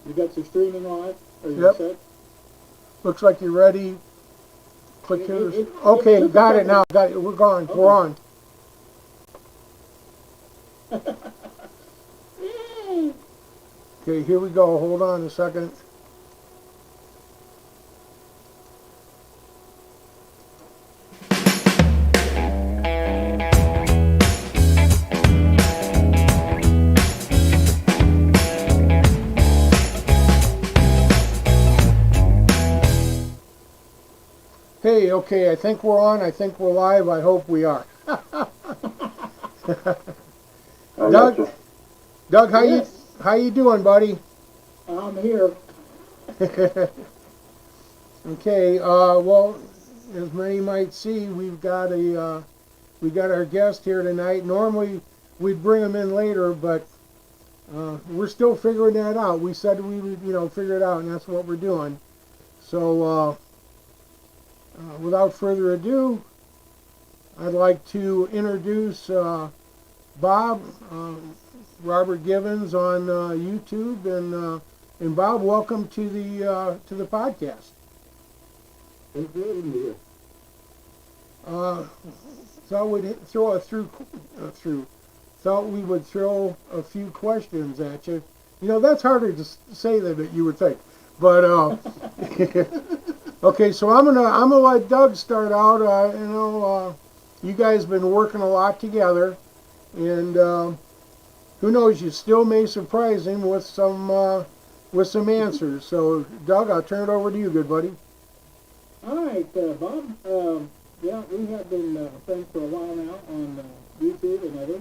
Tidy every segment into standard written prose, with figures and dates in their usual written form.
You got your streaming live? Or your Yep. set? Looks like you're ready. Click here. It Okay, took a got it couple- now. Got it. We're gone. Okay. We're on. Yay! Okay, here we go. Hold on a second. Hey, okay, I think we're on. I think we're live. I hope we are. Doug, Gotcha. Doug, Yes. how you doing, buddy? I'm here. Okay, well, as many might see, we got our guest here tonight. Normally we'd bring him in later, but we're still figuring that out. We said we would, figure it out, and that's what we're doing. So, without further ado, I'd like to introduce Bob, Robert Gibbons on YouTube, and Bob, welcome to the podcast. Thanks for having me here. Thought we'd thought we would throw a few questions at you. That's harder to say than you would think. But okay, so I'm gonna let Doug start out. You guys been working a lot together, and who knows, you still may surprise him with some answers. So, Doug, I'll turn it over to you, good buddy. All right, Bob. Yeah, we have been friends for a while now on YouTube and other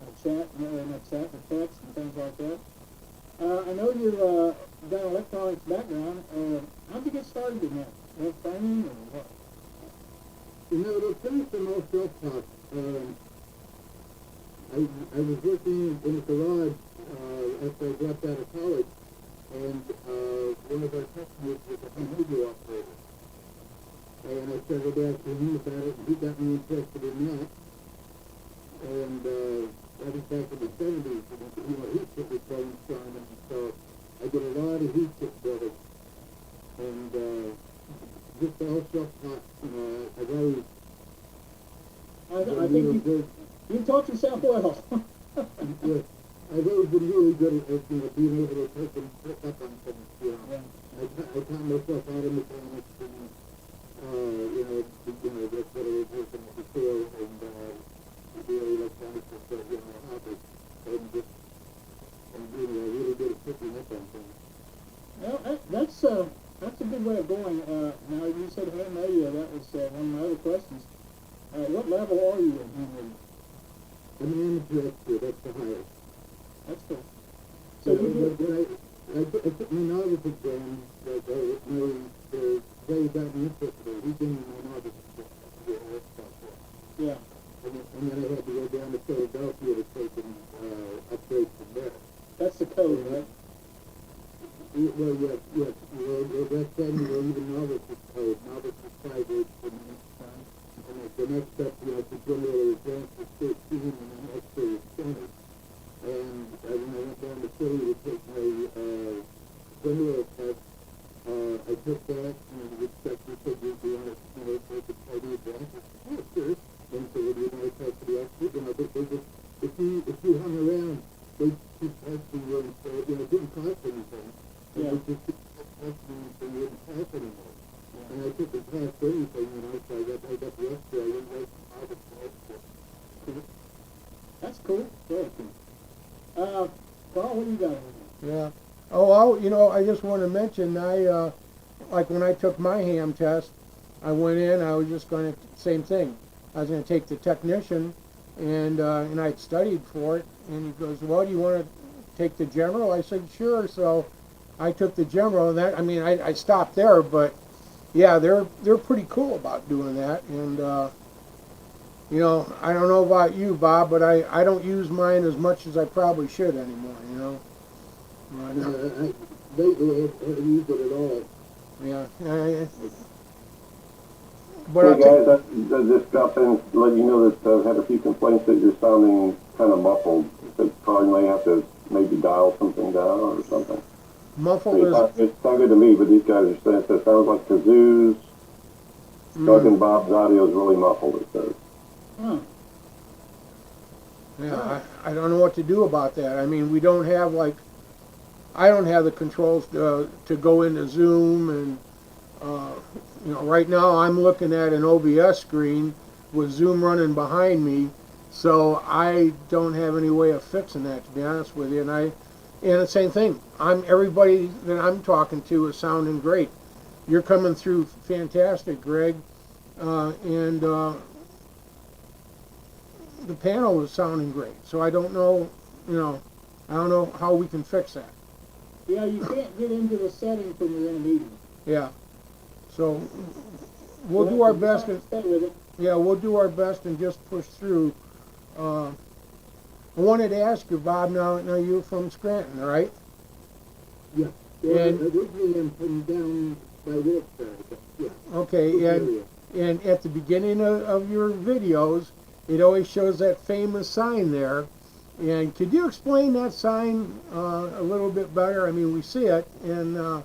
not chat, but text and things like that. I know you've got an electronics background. How'd you get started in that? Was training or what? To finish the most self-taught, I was working in a garage after I dropped out of college, and one of our customers was a home video operator. And I started asking him about it, and he got me interested in that. And that was back in the 70s, and heat kit was going strong, and so I did a lot of heat kit building. And just all self-taught, I've always... I think you taught yourself well. Yes, I've always been really good at being able to pick up on things, Yeah. I taught myself how to mechanics and, that's what I was working at before, and the electronics was, a hobby, and really good at picking up on things. Well, that's a good way of going. Now, you said hey, Maria, that was one of my other questions. What level are you in Henry? I'm an amateur expert, that's the highest. That's cool. So I took my novice exam, the guy got me interested in it. He gave me my novice exam. Yeah. And then I had to go down to Philadelphia to take an upgrade from there. That's the code, right? Well, yes. Well, that's even novice is code. Novice is 5 weeks for me. And the next step, to generally advance is 13, and then expert is 20. And when I went down to Philly to take my general test, I took that, and the inspector said, do you want to take it by the advance? I said, yeah, sure. And so when you want to test for the expert, they just, if you hung around, they'd keep testing you, and so, it didn't cost anything. And Yeah. they just keep testing you, so you wouldn't pass anymore. And I took the past everything, so I got the extra. I didn't write the novice for extra. That's cool. Very cool. Carl, what do you got over there? Yeah. Oh, I just want to mention, like when I took my ham test, I went in, I was just going to, same thing. I was going to take the technician, and I'd studied for it, and he goes, well, do you want to take the general? I said, sure. So I took the general, and I stopped there, but yeah, they're pretty cool about doing that, and I don't know about you, Bob, but I don't use mine as much as I probably should anymore, Lately, I haven't used it at all. Yeah. Hey guys, I just drop in to let you know that I've had a few complaints that you're sounding kind of muffled. I think probably may have to maybe dial something down or something. Muffled is. It sounded good to me, but these guys are saying it sounds like kazoos. Doug and Bob's audio is really muffled, it says. Huh. Yeah, I don't know what to do about that. I mean, we don't have I don't have the controls to go into Zoom, and right now I'm looking at an OBS screen with Zoom running behind me, so I don't have any way of fixing that, to be honest with you. And the same thing. Everybody that I'm talking to is sounding great. You're coming through fantastic, Greg, and the panel is sounding great. So I don't know, I don't know how we can fix that. Yeah, you can't get into the settings when you're in a meeting. Yeah. So we'll do our best. Stay with it. Yeah, we'll do our best and just push through. I wanted to ask you, Bob. Now you're from Scranton, right? Yeah. Well, And- originally I'm from down by Wilkes-Barre, but yeah. Okay. And at the beginning of your videos, it always shows that famous sign there. And could you explain that sign a little bit better? I mean, we see it, and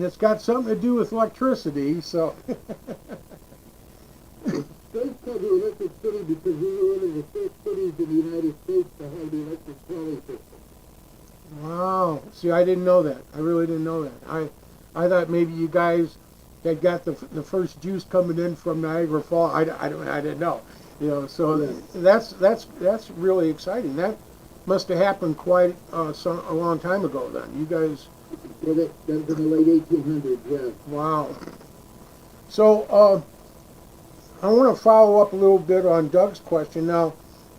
it's got something to do with electricity. So. States called the electric city because we were one of the first cities in the United States to have the electric trolley system. Wow. See, I didn't know that. I really didn't know that. I thought maybe you guys had got the first juice coming in from Niagara Falls. I didn't know. So that's really exciting. That must have happened quite a long time ago then. You guys. Well, that was in the late 1800s, yeah. Wow. So I want to follow up a little bit on Doug's question. Now,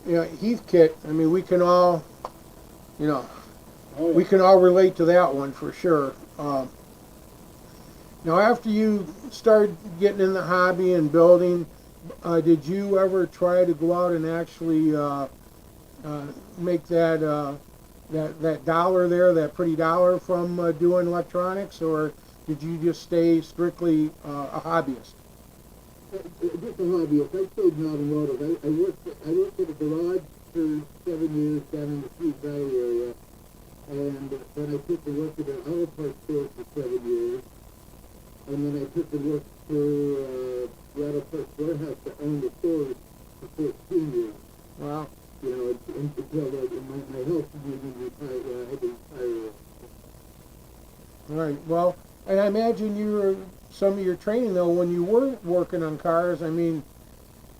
Heathkit. I mean, we can all, we can all relate to that one for sure. Now, after you started getting in the hobby and building, did you ever try to go out and actually make that dollar there, that pretty dollar from doing electronics, or did you just stay strictly a hobbyist? Just a hobbyist. I stayed in automotive. I worked at a garage for 7 years down in the Sweet Valley area, and then I took to work at an auto parts store for 7 years, and then I took to work for the auto parts warehouse that owned the store for 14 years. Wow. Until my health made me retire. I had to retire. All right. Well, and I imagine some of your training though, when you were working on cars. I mean,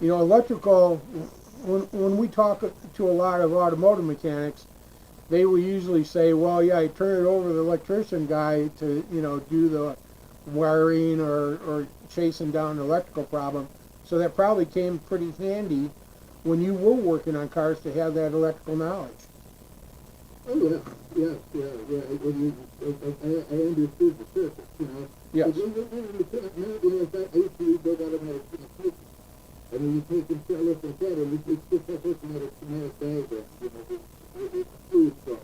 electrical. When we talk to a lot of automotive mechanics, they will usually say, "Well, yeah, I turn it over to the electrician guy to do the wiring or chasing down the electrical problem." So that probably came pretty handy when you were working on cars to have that electrical knowledge. Oh yeah. I understood the circuit, Yes. I used to read those automatic transmissions. I mean, you take and look at that, and it's just like looking at a schematic diagram. It's fluid flow.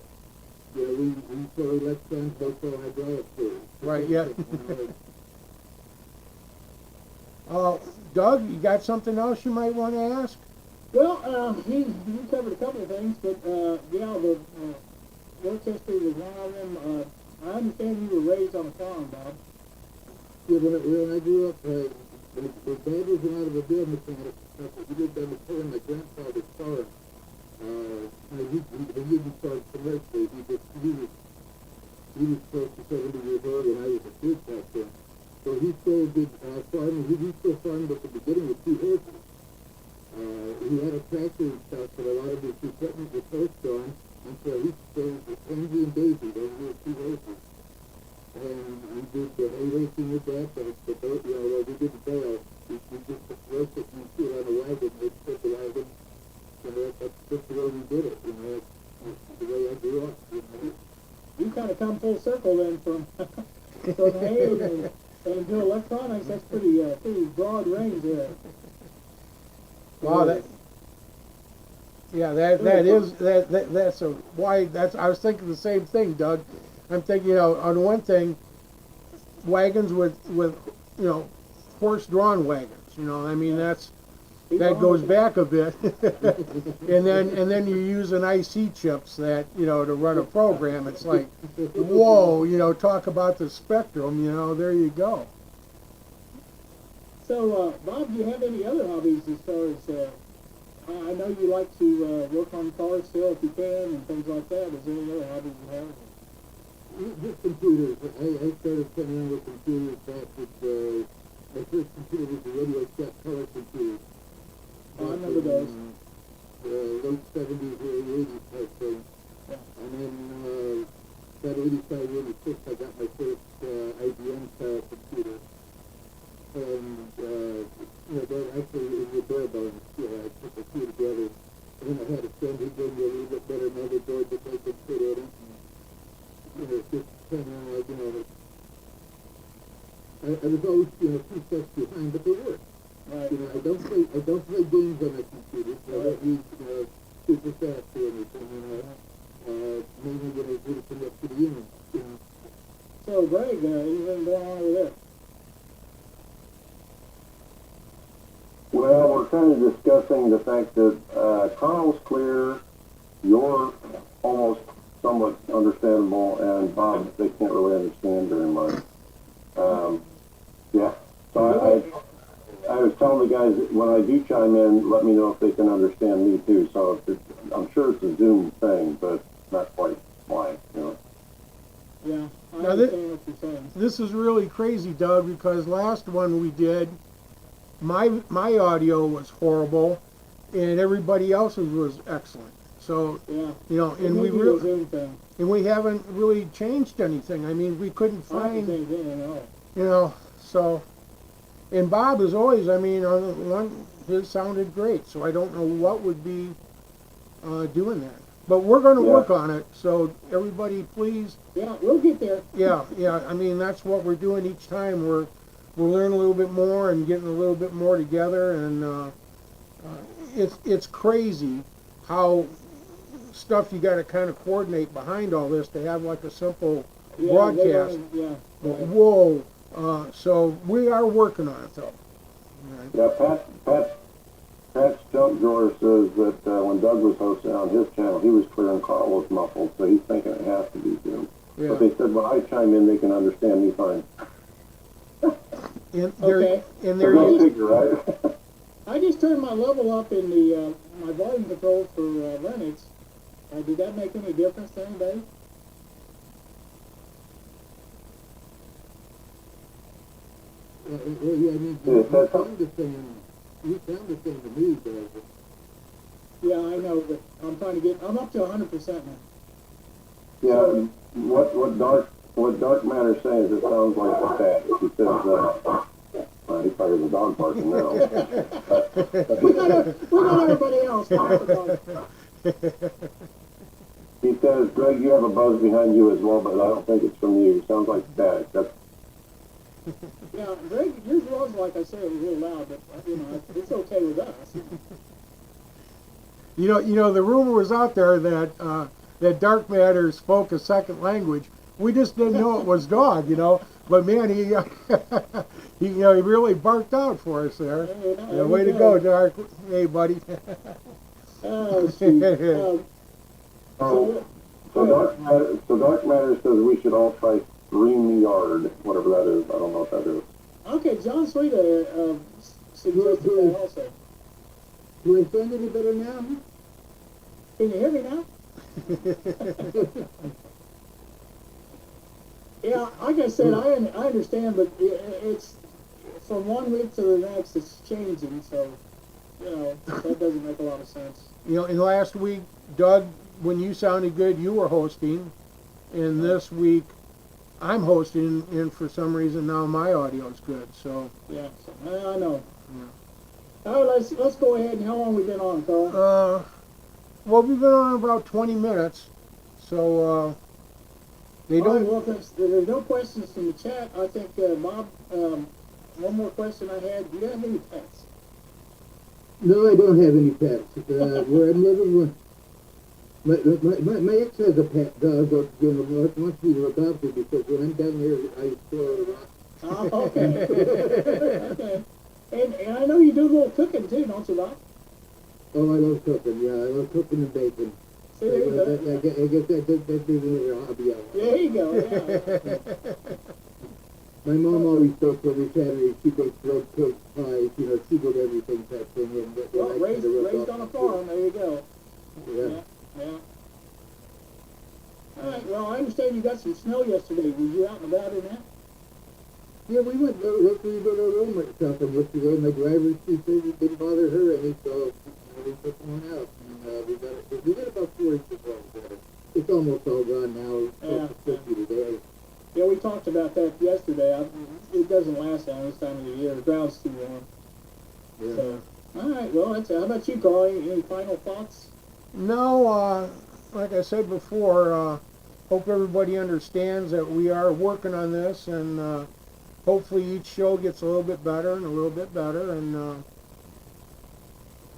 We flow electrons, they flow hydraulic fluid. Right. Yeah. Doug, you got something else you might want to ask? Well, he covered a couple of things, but the work history was one of them. I understand you were raised on a farm, Bob. Yeah, when I grew up, the dad was an automobile mechanic. He lived on the corner of my grandfather's farm. He didn't start commercially. He was close to 70 years old, and I was a kid back then. So he still did farming. He still farmed at the beginning with 2 horses. He had a tractor and stuff, but a lot of his equipment was horse-drawn, and so he stayed with Pansy and Daisy. Those were 2 horses. And we did the hay racing with that, we didn't bail. We just roast it and put it on a wagon, they'd put the wagon. That's just the way we did it, that's the way I grew up. You kind of come full circle then from hay and to electronics. That's pretty broad range there. Wow, that's a wide. I was thinking the same thing, Doug. I'm thinking, on one thing, wagons with horse-drawn wagons. I mean, that's Keep that on goes with it. back a bit, and then you're using IC chips that to run a program. It's like, whoa, talk about the spectrum. There you go. So, Bob, do you have any other hobbies as far as, I know you like to work on cars still if you can and things like that. Is there any other hobbies you have? Just computers. I started playing around with computers back with, my first computer was a Radio Shack color computer. Oh, I remember those. Late 70s, early 80s type thing. Yeah. And then, about 85, 86, I got my first IBM style computer. And, they're actually in the bare bones. I put the two together. And then I had a friend who gave me a little bit better motherboard that I could put in it. And, just kind of like, I was always, 2 steps behind, but they worked. Right. I don't play games on my computer, so I don't use, super fast or anything, mainly when I do to connect to the internet, So, Greg, anything going on over there? Well, we're kind of discussing the fact that Carl's clear, you're almost somewhat understandable, and Bob, they can't really understand very much. Yeah, so I was telling the guys that when I do chime in, let me know if they can understand me too. So I'm sure it's a Zoom thing, but not quite live, Yeah, I Now understand what you're saying. This is really crazy, Doug, because last one we did, my audio was horrible, and everybody else's was excellent. So Yeah. and we Maybe the Zoom thing. haven't really changed anything. I mean, we couldn't I don't find, think they know. so. And Bob is always, on the one, his sounded great. So I don't know what would be doing that. But we're going to work on it. So everybody, please. Yeah, we'll get there. Yeah. I mean, that's what we're doing each time. We're learning a little bit more and getting a little bit more together. And it's crazy how stuff you got to kind of coordinate behind all this to have like a simple broadcast. But whoa. So we are working on it, though. Yeah, Pat's junk drawer says that when Doug was hosting on his channel, he was clear and Carl was muffled, so he's thinking it has to be Zoom. Yeah. But they said when I chime in, they can understand me fine. And Okay. and So go figure, right? I just turned my level up in the my volume control for Linux. Did that make any difference to anybody? I mean, Yeah, you that's- sound the same to me, but Yeah, I know, but I'm up to 100% now. Yeah, what Dark Matter's saying is it sounds like a cat. He says, well, he's probably the dog barking now. We got everybody else. He says, Greg, you have a buzz behind you as well, but I don't think it's from you. Sounds like static. That's Yeah, Greg, yours was, like I said, it was real loud, but, it's okay with us. the rumor was out there that that Dark Matter spoke a second language. We just didn't know it was dog, But man, he he really barked out for us there. Way to go, Dark. Hey, buddy. Oh, shoot. So Dark Matter says we should all try StreamYard, whatever that is. I don't know what that is. Okay, John Sweeta suggested that also. do I sound any better now? Can you hear me now? Yeah, like I said, I understand, but it's from one week to the next, it's changing, so, that doesn't make a lot of sense. In last week, Doug, when you sounded good, you were hosting. And this week, I'm hosting, and for some reason now my audio's good. So Yeah, so, I know. Yeah. All right, let's go ahead. And how long we been on, Carl? well, we've been on about 20 minutes. So they All right, don't. well, there's no questions from the chat. I think, Bob, one more question I had. Do you have any pets? No, I don't have any pets. Where I'm living, my ex has a pet dog that wants me to adopt it because when I'm down there, I store a lot. Oh, okay. Okay. And I know you do a little cooking too, don't you, Bob? Oh, I love cooking. Yeah, I love cooking and baking. See, there you go. I guess that be a little hobby. There you go. Yeah. My mom always baked every Saturday. She baked bread, cakes, pies. You know, she did everything type thing. And Well, raised on a farm. There you go. Yeah. Yeah. All right. Well, I understand you got some snow yesterday. Was you out and about in that? Yeah, we went our room shopping yesterday. My driver's seat didn't bother her any, so we took one out. And we got about 4 inches of water. It's almost all gone now. It's Yeah. 50 today. Yeah, we talked about that yesterday. It doesn't last long this time of the year. The ground's too warm. Yeah. So, all right. Well, that's how about you, Carl? Any final thoughts? No, like I said before, hope everybody understands that we are working on this, and hopefully each show gets a little bit better and a little bit better. And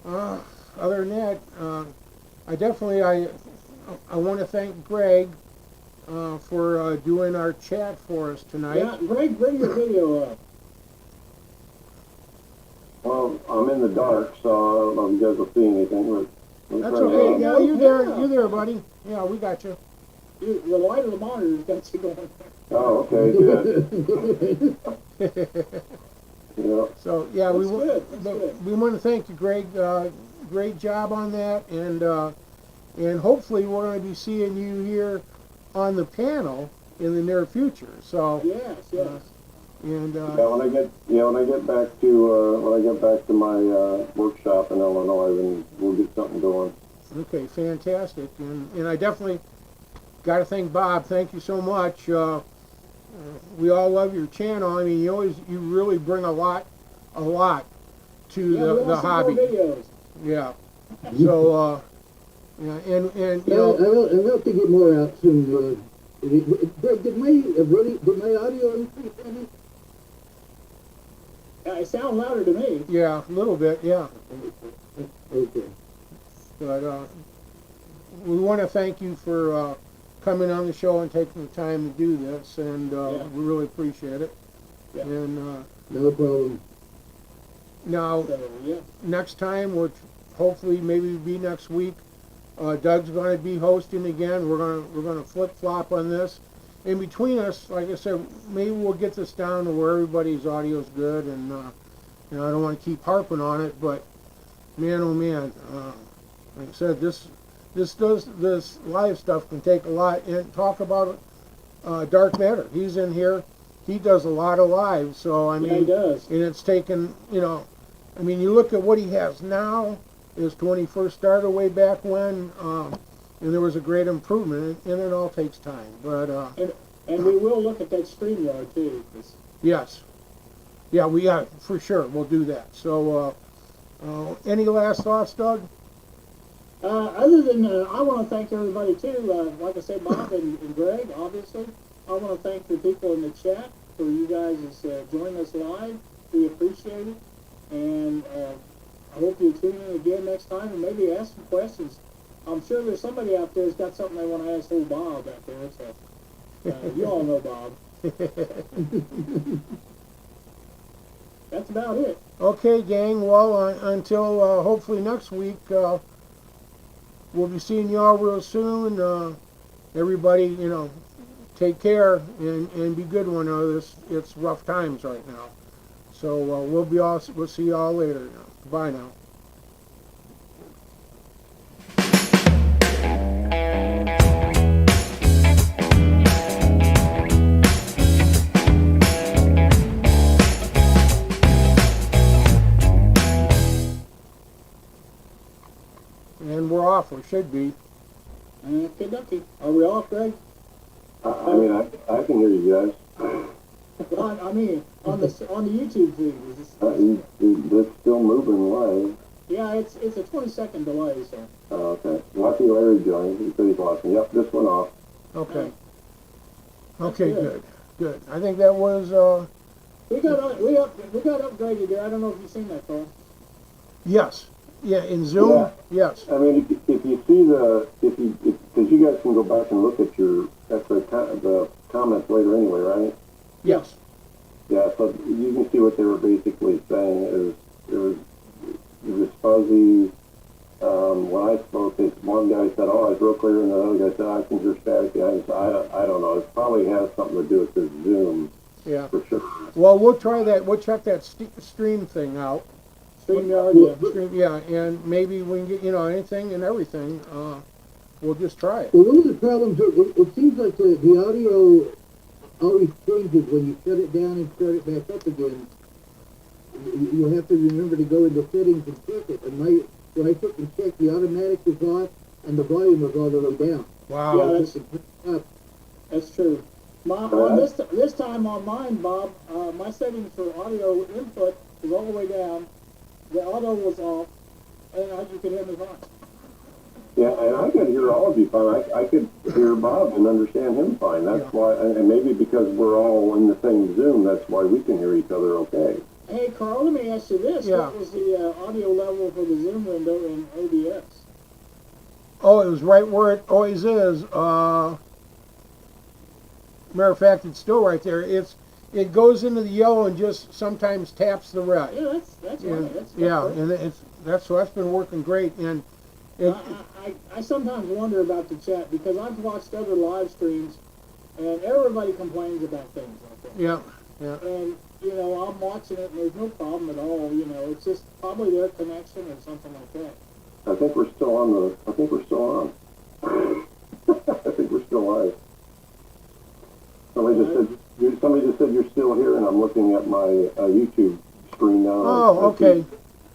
other than that, I want to thank Greg for doing our chat for us tonight. Yeah, Greg, bring your video up. Well, I'm in the dark, so I don't know if you guys will see anything, but That's turn it okay. on. Yeah, you're there, buddy. Yeah, we got you. The light of the monitor's got you going. Oh, okay, good. Yeah. So yeah, That's good. That's good. we want to thank you, Greg. Great job on that, and hopefully we're going to be seeing you here on the panel in the near future. So Yes, yes. and Yeah, when I get back to my workshop in Illinois, then we'll get something going. okay, fantastic. And I definitely got to thank Bob. Thank you so much. We all love your channel. I mean, you really bring a lot to Yeah, we the want some hobby. more videos. Yeah. So yeah, and you know. I hope to get more out soon. Greg, did my audio increase any? It sounds louder to me. Yeah, a little bit, yeah. Okay. But we want to thank you for coming on the show and taking the time to do this, and Yeah. we really appreciate it. Yeah. And No problem. now, So, yeah. next time, which hopefully maybe be next week, Doug's going to be hosting again. We're gonna flip flop on this. In between us, like I said, maybe we'll get this down to where everybody's audio's good, and you know, I don't want to keep harping on it, but man, oh man, like I said, this live stuff can take a lot. And talk about Dark Matter. He's in here. He does a lot of live, so I mean, Yeah, he does. and it's taken, you know, I mean, you look at what he has now is when he first started way back when, and there was a great improvement, and it all takes time. But And we will look at that StreamYard too. 'Cause yes, yeah, we got for sure. We'll do that. So, any last thoughts, Doug? other than, I want to thank everybody too. Like I said, Bob and Greg, obviously. I want to thank the people in the chat for you guys joining us live. We appreciate it. And I hope you tune in again next time and maybe ask some questions. I'm sure there's somebody out there who's got something they want to ask old Bob out there. So you all know Bob. That's about it. Okay, gang. Well, until hopefully next week, we'll be seeing y'all real soon. Everybody, you know, take care and be good one another. It's rough times right now. So we'll see y'all later. Bye now. And we're off, or should be. Okay, dokie. Are we off, Greg? I mean, I can hear you guys. Well, I mean, on the YouTube feed. It's still moving live. Yeah, it's a 20-second delay, so. Oh, okay. Well, I see Larry joined. He said he's watching. Yep, this went off. Okay. That's Okay, good. I think that was We got upgraded there. I don't know if you've seen that, Carl. yes. Yeah, in Zoom. Yeah. Yes. I mean, if you see because you guys can go back and look at the comments later anyway, right? Yes. Yeah, so you can see what they were basically saying is it was fuzzy. When I spoke, one guy said, "Oh, it's real clear," and the other guy said, "I can hear static." I don't know. It probably has something to do with the Zoom Yeah. for sure. Well, we'll try that. We'll check that stream thing out. StreamYard, yeah. Stream, yeah, and maybe we can get, you know, anything and everything. We'll just try it. Well, one of the problems, it seems like the audio always changes when you shut it down and start it back up again. You have to remember to go into settings and check it. And when I took and checked, the automatic was off and the volume was all the way down. Wow. Yeah, that's true. On this time on mine, Bob, my settings for audio input is all the way down. The auto was off, and you could hear me fine. Yeah, and I could hear all of you fine. I could hear Bob and understand him fine. That's why, and maybe because we're all in the same Zoom, that's why we can hear each other okay. Hey, Carl, let me ask you this. Yeah. What was the audio level for the Zoom window in OBS? Oh, it was right where it always is. Matter of fact, it's still right there. It goes into the yellow and just sometimes taps the red. Yeah, that's right. That's And that's been working great. And I sometimes wonder about the chat because I've watched other live streams and everybody complains about things like that. yeah. And, you know, I'm watching it and there's no problem at all, you know, it's just probably their connection or something like that. I think we're still on. I think we're still live. Somebody just said you're still here, and I'm looking at my YouTube screen now. Oh, okay.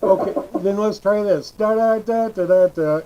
Okay, then let's try this. Da da da da da da.